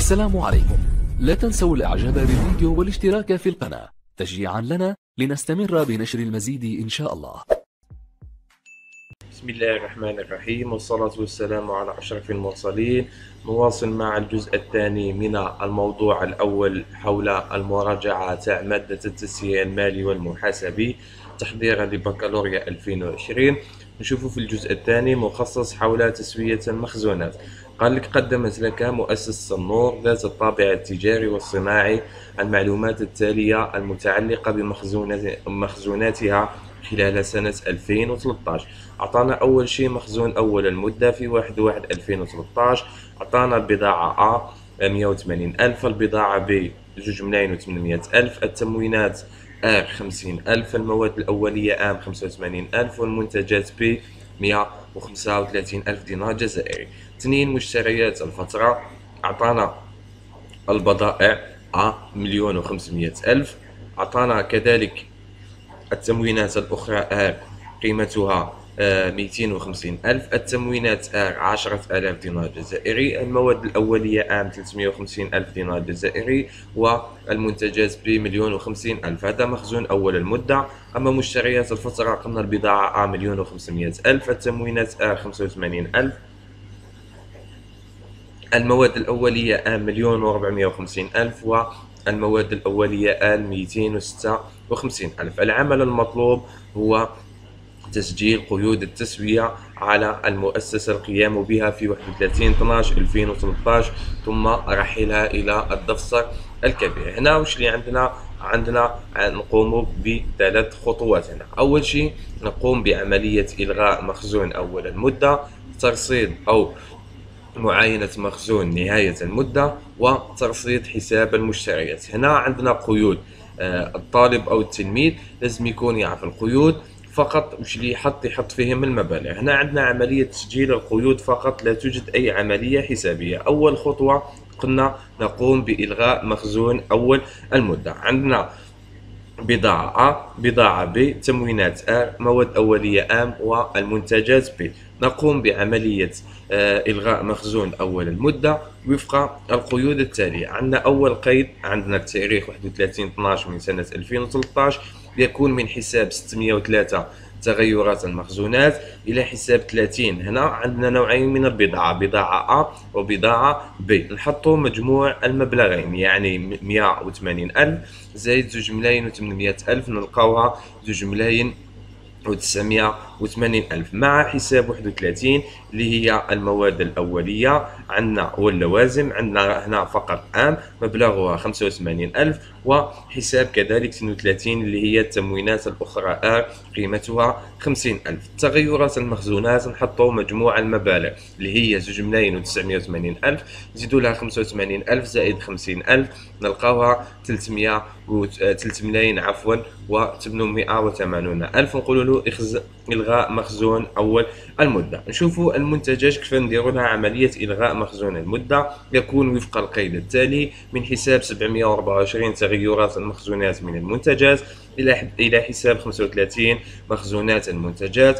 السلام عليكم. لا تنسوا الاعجاب بالفيديو والاشتراك في القناة تشجيعا لنا لنستمر بنشر المزيد ان شاء الله. بسم الله الرحمن الرحيم، والصلاة والسلام على أشرف المرسلين. نواصل مع الجزء الثاني من الموضوع الأول حول المراجعة تاع مادة التسوية المالي والمحاسبي تحضيرا لبكالوريا 2020. نشوف في الجزء الثاني مخصص حول تسوية المخزونات. قال لك: قدمت لك مؤسسة النور ذات الطابع التجاري والصناعي المعلومات التالية المتعلقة بمخزوناتها خلال سنة 2013. أعطانا أول شيء مخزون أول المدة في 1/1/2013. أعطانا البضاعة A 180,000، البضاعة B 2,800,000، التموينات R 50,000، المواد الأولية A 85,000، والمنتجات B 135,000 دينار جزائري. 2. مشتريات الفترة. أعطانا البضائع A 1,500,000. أعطانا كذلك التموينات الأخرى R قيمتها 250,000، التموينات R 10,000 دينار جزائري، المواد الأولية A 350,000 دينار جزائري، والمنتجات B 1,050,000. هذا مخزون أول المدة. أما مشتريات الفترة قلنا البضاعة A 1,500,000، التموينات R 85,000، المواد الأولية A 1,450,000، والمواد الأولية A 256,000. العمل المطلوب هو تسجيل قيود التسوية على المؤسسة القيام بها في 31/12/2013 ثم رحلها إلى الدفتر الكبير. هنا وش اللي عندنا نقوم بثلاث خطوات. هنا أول شيء نقوم بعملية إلغاء مخزون أول المدة، ترصيد أو معاينة مخزون نهاية المدة، وترصيد حساب المشتريات. هنا عندنا قيود. الطالب أو التلميذ لازم يكون يعرف القيود فقط وش اللي يحط فيهم المبالغ. هنا عندنا عملية تسجيل القيود فقط، لا توجد أي عملية حسابية. أول خطوة قلنا نقوم بإلغاء مخزون أول المدة. عندنا بضاعة A، بضاعة B، تموينات R، مواد أولية M، والمنتجات B. نقوم بعملية إلغاء مخزون أول المدة وفق القيود التالية. عندنا أول قيد، عندنا التاريخ 31/12 من سنة 2013، يكون من حساب 603 تغيرات المخزونات إلى حساب 30. هنا عندنا نوعين من البضاعة، بضاعة A وبضاعة B. نحطوا مجموع المبلغين، يعني 180,000 زائد 2,800,000 نلقاوها 2,980,000 مع حساب 31 اللي هي المواد الأولية عندنا واللوازم. عندنا هنا فقط عام مبلغها 85,000، وحساب كذلك 32 اللي هي التموينات الأخرى R قيمتها 50,000. تغيرات المخزونات نحطوا مجموع المبالغ اللي هي 2,980,000 نزيدوا لها 85,000 زائد 50,000 نلقاوها 3,000,000 عفوا و880,000. نقولوا له إلغاء مخزون أول المدة. نشوفوا المنتجات كيف نديروا لها عملية إلغاء مخزون المدة. يكون وفق القيد التالي: من حساب 724 تغيرات المخزونات من المنتجات إلى حساب 35 مخزونات المنتجات.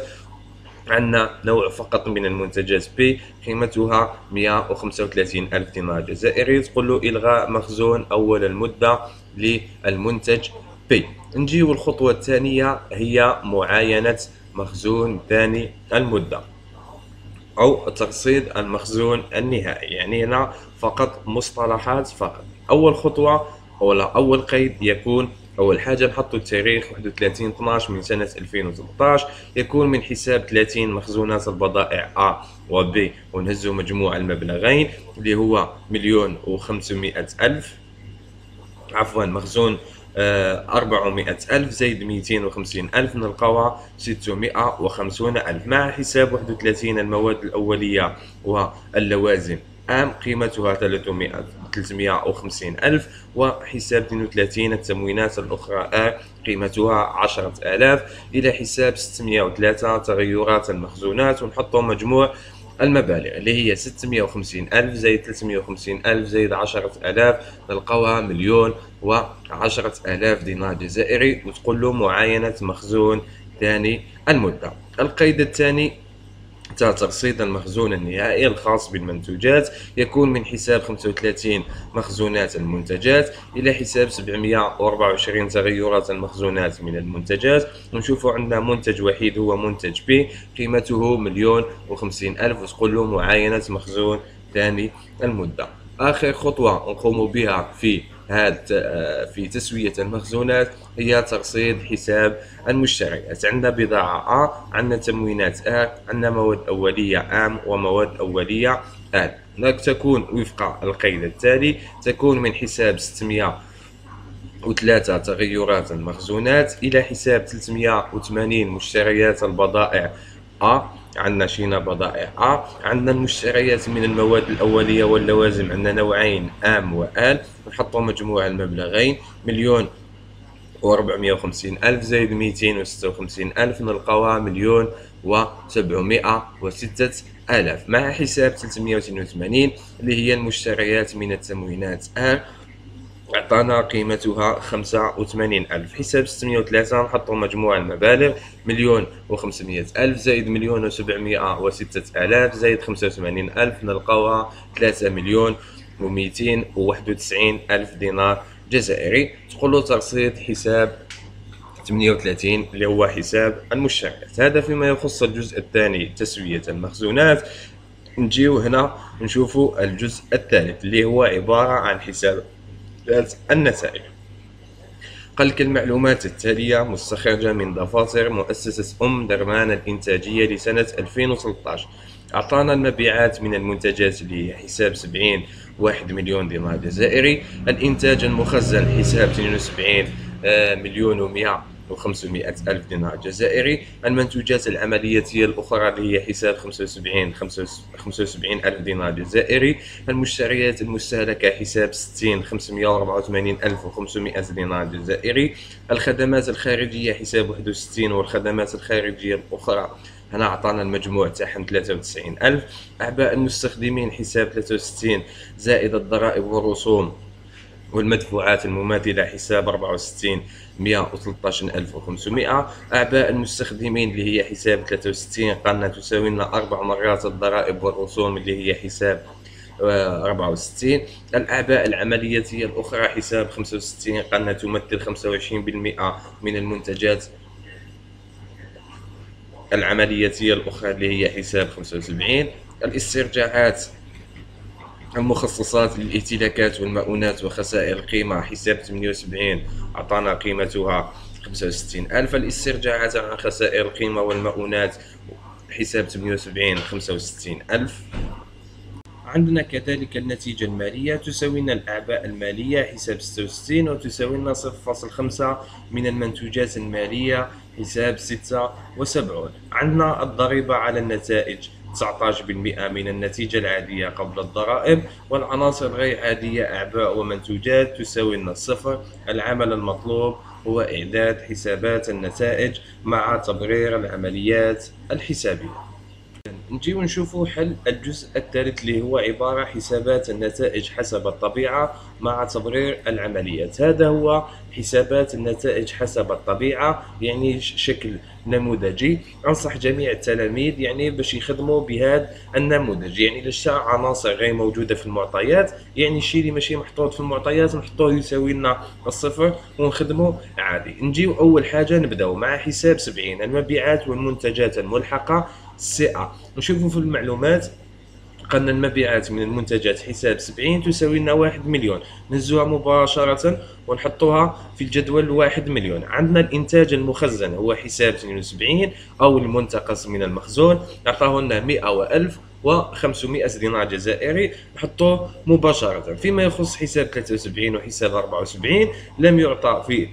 عندنا نوع فقط من المنتجات B قيمتها 135,000 دينار جزائري. تقول له إلغاء مخزون أول المدة للمنتج B. نجيو الخطوة الثانية هي معاينة مخزون ثاني المدة أو ترصيد المخزون النهائي. يعني هنا فقط مصطلحات فقط. أول خطوة ولا أول قيد يكون أول حاجة نحطوا التاريخ 31/12 من سنة 2013، يكون من حساب 30 مخزونات البضائع A و B، ونهزوا مجموع المبلغين اللي هو 1,500,000 عفوا مخزون 400,000 زائد 250,000 نلقاوها 650,000 مع حساب 31 المواد الأولية واللوازم عام قيمتها 350,000، وحساب 32 التموينات الأخرى قيمتها 10,000 إلى حساب 603 تغيرات المخزونات. ونحطوا مجموع المبالغ اللي هي 650,000 زائد 350,000 زائد 10,000 نلقاوها 1,010,000 دينار جزائري. وتقول له معاينة مخزون ثاني المدة. القيد الثاني ترصيد المخزون النهائي الخاص بالمنتوجات يكون من حساب 35 مخزونات المنتجات إلى حساب 724 تغيرات المخزونات من المنتجات. ونشوفوا عندنا منتج وحيد هو منتج بي قيمته 1,050,000 وتقول له معاينة مخزون ثاني المدة. آخر خطوة نقوم بها في تسوية المخزونات هي ترصيد حساب المشتريات. عندنا بضاعة A، عندنا تموينات A، عندنا مواد أولية M ومواد أولية L. تكون وفق القيد التالي: تكون من حساب 603 تغيرات المخزونات إلى حساب 380 مشتريات البضائع A. عندنا شينا بضائع A. عندنا المشتريات من المواد الأولية واللوازم عندنا نوعين M و L. نحطوا مجموع المبلغين 1,450,000 زائد 256,000 نلقاوها 1,706,000 مع حساب 382 اللي هي المشتريات من التموينات R أعطانا قيمتها 85,000. حساب 603 نحطوا مجموع المبالغ 1,500,000 زائد 1,706,000 زائد 85,000 نلقاوها 3,291,000 دينار جزائري. تقولوا ترصيد حساب 38 اللي هو حساب المشتريات. هذا فيما يخص الجزء الثاني تسوية المخزونات. نجيو هنا نشوفوا الجزء الثالث اللي هو عبارة عن حساب النتائج. قال لك المعلومات التالية مستخرجة من دفاتر مؤسسة درمان الإنتاجية لسنة 2013. أعطانا المبيعات من المنتجات اللي هي حساب 71 مليون دينار جزائري. الإنتاج المخزن حساب 72,100,500,000 دينار جزائري. المنتوجات العملياتية الأخرى اللي هي حساب 75,000 دينار جزائري. المشتريات المستهلكة حساب 60,584,500 دينار جزائري. الخدمات الخارجية حساب 61 والخدمات الخارجية الأخرى هنا أعطانا المجموع تاعهم 93,000. أعباء المستخدمين حساب 63 زائد الضرائب والرسوم والمدفوعات المماثلة حساب 64,113,500. أعباء المستخدمين اللي هي حساب 63 قلنا تساوي لنا 4 مرات الضرائب والرسوم اللي هي حساب 64. الأعباء العملياتية الأخرى حساب 65 قلنا تمثل 25% من المنتجات العملياتية الأخرى اللي هي حساب 75. الاسترجاعات المخصصات للائتلاكات والمؤونات وخسائر القيمة حساب 78 أعطانا قيمتها 65,000. الاسترجاعات عن خسائر القيمة والمؤونات حساب 78 65,000. عندنا كذلك النتيجة المالية تساوي لنا الأعباء المالية حساب 66 وتساوي لنا 0.5 من المنتوجات المالية حساب 76. عندنا الضريبة على النتائج 19% من النتيجة العادية قبل الضرائب. والعناصر الغير عادية أعباء ومنتوجات تساوي لنا 0. العمل المطلوب هو إعداد حسابات النتائج مع تبرير العمليات الحسابية. نجي ونشوفوا حل الجزء الثالث اللي هو عبارة حسابات النتائج حسب الطبيعة مع تبرير العمليات. هذا هو حسابات النتائج حسب الطبيعة، يعني شكل نموذجي. أنصح جميع التلاميذ يعني باش يخدموا بهذا النموذج. يعني إذا عناصر غير موجودة في المعطيات، يعني الشيء اللي ماشي محطوط في المعطيات نحطوه يساوي لنا الصفر ونخدمه عادي. نجيو أول حاجة نبداو مع حساب 70 المبيعات والمنتجات الملحقة CA. نشوفوا في المعلومات قلنا المبيعات من المنتجات حساب 70 تساوي لنا 1 مليون. نهزوها مباشرة ونحطوها في الجدول 1 مليون. عندنا الإنتاج المخزن هو حساب 72 أو المنتقص من المخزون أعطاه لنا 100,500 دينار جزائري. نحطوه مباشرة. فيما يخص حساب 73 وحساب 74 لم يعطى في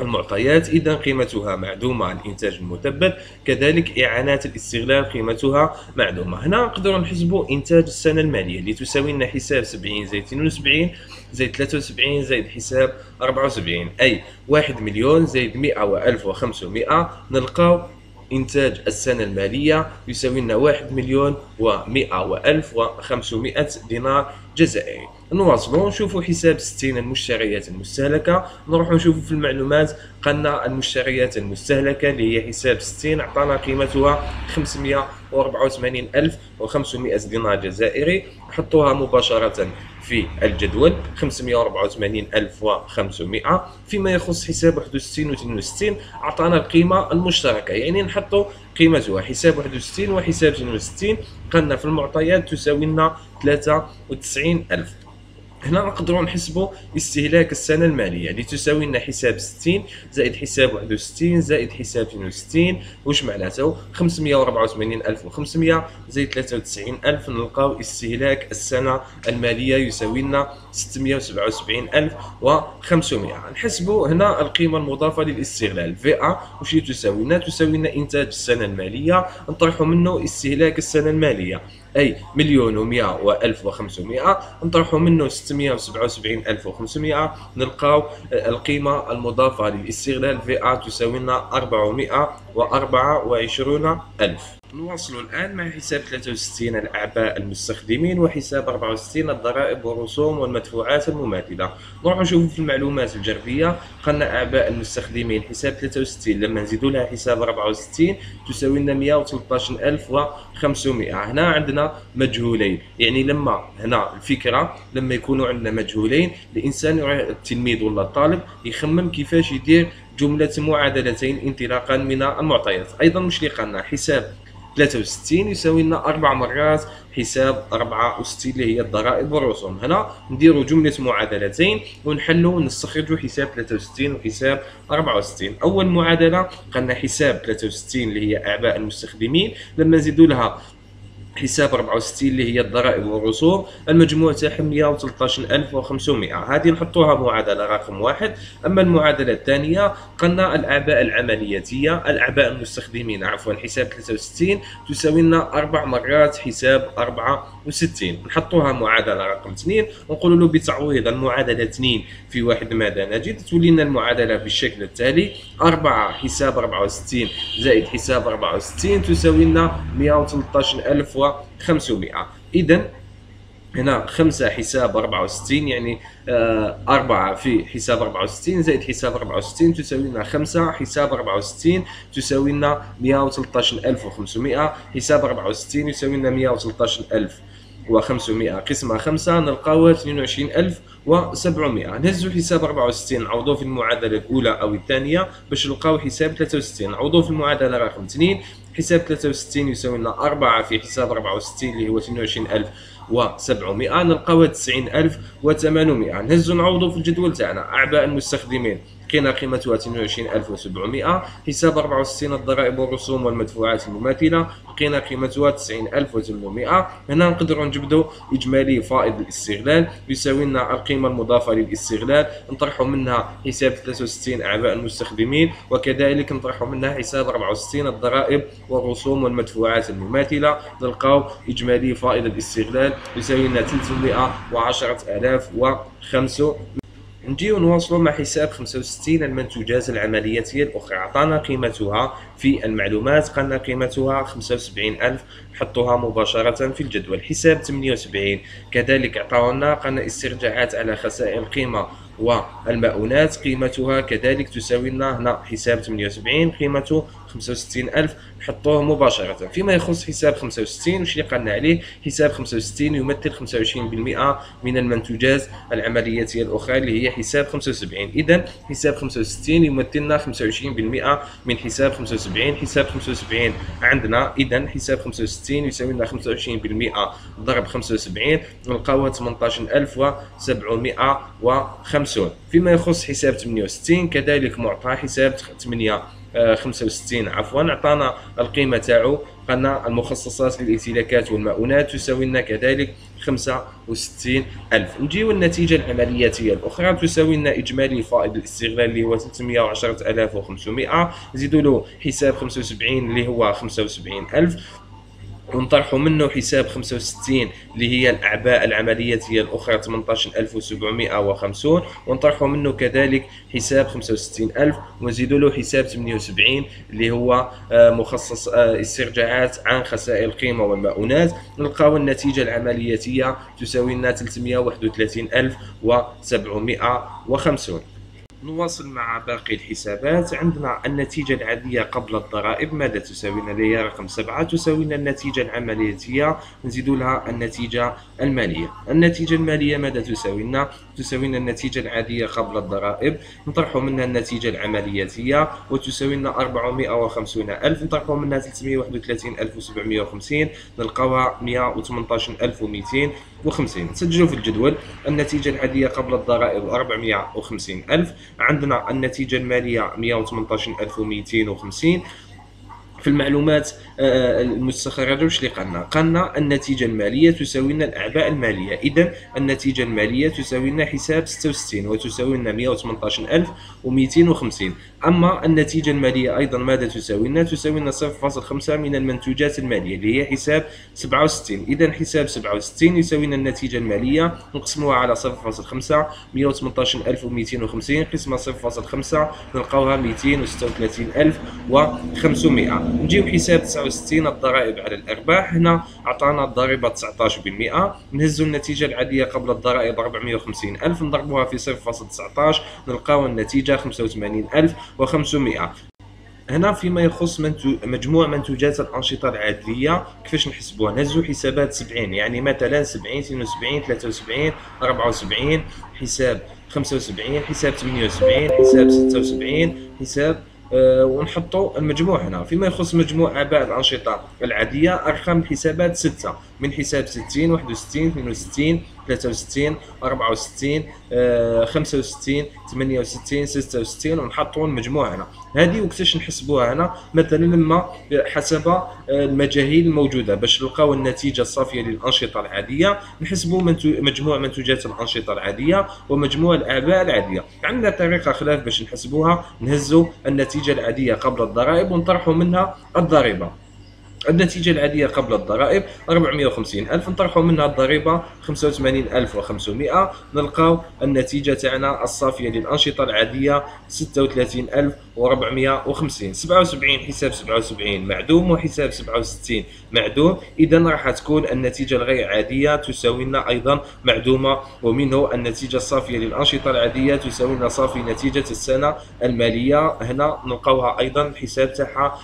المعطيات، إذا قيمتها معدومة. الإنتاج المثبت كذلك إعانات الاستغلال قيمتها معدومة. هنا نقدروا نحسبوا إنتاج السنة المالية اللي تساوي لنا حساب 70 زائد 72 زائد 73 زائد حساب 74 أي 1 مليون زائد 100,500. نلقاو إنتاج السنة المالية يساوي لنا 1,100,500 دينار جزائري. نواصلوا نشوفوا حساب 60 المشتريات المستهلكة. نروح نشوفوا في المعلومات قلنا المشتريات المستهلكة اللي هي حساب 60 عطانا قيمتها 584,500 دينار جزائري. نحطوها مباشرة في الجدول 584,500. فيما يخص حساب 61 و 62 عطانا القيمة المشتركة، يعني نحطوا قيمتها حساب 61 وحساب 62 قلنا في المعطيات تساوي لنا 93,000. هنا نقدروا نحسبوا استهلاك السنة المالية اللي تساوي لنا حساب 60 زائد حساب 61 زائد حساب 62. واش معناته؟ 584,500 زائد 93,000 نلقاو استهلاك السنة المالية يساوي لنا 677,500. نحسبوا هنا القيمة المضافة للاستغلال VA واش تساوي لنا؟ تساوي لنا إنتاج السنة المالية نطرحوا منه استهلاك السنة المالية، أي 1,100,500 نطرحوا منه 677,500 نلقاو القيمة المضافة للاستغلال VA تساوي لنا 424,000. نواصل الآن مع حساب 63 الأعباء المستخدمين وحساب 64 الضرائب والرسوم والمدفوعات المماثلة. نروح نشوفوا في المعلومات الجربية قلنا أعباء المستخدمين حساب 63 لما نزيدوا لها حساب 64 تساوي لنا 113,500. هنا عندنا مجهولين، يعني لما هنا الفكرة لما يكونوا عندنا مجهولين الإنسان التلميذ ولا الطالب يخمم كيفاش يدير جملة معادلتين انطلاقا من المعطيات. أيضا مش اللي قلنا حساب 63 يساوي لنا 4 مرات حساب 64 اللي هي الضرائب والرسوم. هنا نديروا جملة معادلتين ونحلوا ونستخرجوا حساب 63 وحساب 64. أول معادلة قلنا حساب 63 اللي هي أعباء المستخدمين لما نزيدوا لها حساب 64 اللي هي الضرائب والرسوم المجموع تاعها 113,500. هذه نحطوها معادلة رقم 1. أما المعادلة الثانية قلنا الأعباء العملياتية الأعباء المستخدمين حساب 63 تساوي لنا 4 مرات حساب 64. نحطوها معادلة رقم 2 ونقول له بتعويض المعادلة 2 في واحد ماذا نجد؟ تولي لنا المعادلة بالشكل التالي: 4 حساب 64 زائد حساب 64 تساوي لنا 113,500. إذن هنا 5 حساب 64 يعني 4 في حساب 64 زائد حساب 64 تساوي لنا 5 حساب 64 تساوي لنا 113,500. حساب 64 يساوي لنا 113,500 قسمة 5 نلقاوها 22,700. نهزو حساب 64 نعوضوه في المعادلة الأولى أو الثانية باش نلقاو حساب 63. نعوضوه في المعادلة رقم 2. حساب 63 يساوي لنا 4 في حساب 64 اللي هو 22,700 نلقاوها 90,800. نهزو نعوضو في الجدول تاعنا أعباء المستخدمين لقينا قيمتها 22,700. حساب 64 الضرائب والرسوم والمدفوعات المماثلة لقينا قيمتها 90,800. هنا نقدروا نجبدوا إجمالي فائض الاستغلال يساوي لنا القيمة المضافة للاستغلال نطرحوا منها حساب 63 أعباء المستخدمين وكذلك نطرحوا منها حساب 64 الضرائب والرسوم والمدفوعات المماثلة نلقاو إجمالي فائض الاستغلال يساوي لنا 310,500. نجيو نواصلوا مع حساب 65 المنتوجات العملياتية الأخرى. عطانا قيمتها في المعلومات قلنا قيمتها 75,000 نحطوها مباشرة في الجدول. حساب 78 كذلك عطاونا قلنا استرجاعات على خسائر القيمة والمؤونات قيمتها كذلك تساوي لنا هنا حساب 78 قيمته 65,000 نحطوه مباشرة. فيما يخص حساب 65 وش اللي قلنا عليه؟ حساب 65 يمثل 25% من المنتوجات العملياتية الأخرى اللي هي حساب 75. إذا حساب 65 يمثل لنا 25% من حساب 75. حساب 75 عندنا إذا حساب 65 يساوي لنا 25% ضرب 75 نلقاوها 18,750. فيما يخص حساب 68 كذلك معطى حساب 65 عطانا القيمة تاعو قلنا المخصصات للائتلاكات والمؤونات تساوي لنا كذلك 65,000. نجيو النتيجة العملياتية الأخرى تساوي لنا إجمالي فائض الاستغلال اللي هو 310,500 نزيدو له حساب 75 اللي هو 75,000 ونطرحوا منه حساب 65 اللي هي الأعباء العملياتية الأخرى 18750، ونطرحوا منه كذلك حساب 65000، ونزيدوا له حساب 78 اللي هو مخصص استرجاعات عن خسائر القيمة والمؤونات. نلقاو النتيجة العملياتية تساوي لنا 331750. نواصل مع باقي الحسابات. عندنا النتيجة العادية قبل الضرائب ماذا تساوي لنا؟ اللي هي رقم 7 تساوي لنا النتيجة العملياتية، نزيد لها النتيجة المالية. النتيجة المالية ماذا تساوي لنا؟ تساوي لنا النتيجة العادية قبل الضرائب، نطرحوا منها النتيجة العملياتية وتساوي لنا 450000، نطرحوا منها 331750 نلقاوها 118250. نسجلوا في الجدول النتيجة العادية قبل الضرائب 450000، عندنا النتيجة المالية 118250. في المعلومات المستخرجة واش اللي قالنا النتيجة المالية تساوي لنا الأعباء المالية، إذا النتيجة المالية تساوي لنا حساب 66 وتساوي لنا 118250. أما النتيجة المالية أيضا ماذا تساوي لنا؟ تساوي لنا 0.5 من المنتوجات المالية اللي هي حساب 67. إذا حساب 67 يساوي لنا النتيجة المالية نقسموها على 0.5، 118250 قسمة 0.5 نلقاوها 236500. نجيو حساب 69 الضرائب على الأرباح، هنا عطانا الضريبة 19%، نهزو النتيجة العادية قبل الضرائب 450000 نضربوها في 0.19 نلقاو النتيجة 85500. هنا فيما يخص مجموع منتوجات الأنشطة العادية كيفاش نحسبوها؟ نهزو حسابات 70، يعني مثلا 70 72 73 74 حساب 75 حساب 78 حساب 76 حساب ونحطوا المجموع هنا. فيما يخص مجموع أعباء الأنشطة العادية أرقام الحسابات 6 من حساب 60 61 62 63 64 65 68 66 ونحطوا المجموع هنا. هذه وكيفاش نحسبوها هنا؟ مثلا لما حسب المجاهيل الموجوده باش نلقاو النتيجه الصافيه للانشطه العاديه نحسبوا مجموع منتوجات الانشطه العاديه ومجموع الاعباء العاديه. عندنا طريقه خلاف باش نحسبوها، نهزوا النتيجه العاديه قبل الضرائب ونطرحوا منها الضريبه. النتيجة العادية قبل الضرائب 450000 نطرحوا منها الضريبة 85500 نلقاو النتيجة تاعنا الصافية للأنشطة العادية 36450. 77 حساب 77 معدوم وحساب 67 معدوم، إذا راح تكون النتيجة الغير عادية تساوي لنا أيضا معدومة، ومنه النتيجة الصافية للأنشطة العادية تساوي لنا صافي نتيجة السنة المالية. هنا نلقاوها أيضا الحساب تاعها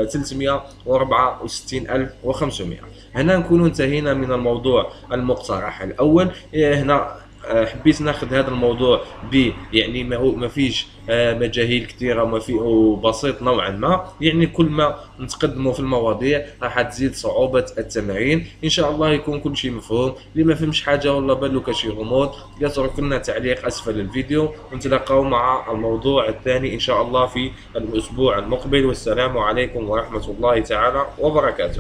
364500. هنا نكون انتهينا من الموضوع المقترح الأول. هنا حبيت ناخذ هذا الموضوع يعني ما فيش مجاهيل كثيره وبسيط نوعا ما، يعني كل ما نتقدموا في المواضيع راح تزيد صعوبه التمارين. ان شاء الله يكون كل شيء مفهوم. اللي ما فهمش حاجه ولا بالو كشي غموض يترك لنا تعليق اسفل الفيديو، ونتلاقاو مع الموضوع الثاني ان شاء الله في الاسبوع المقبل. والسلام عليكم ورحمه الله تعالى وبركاته.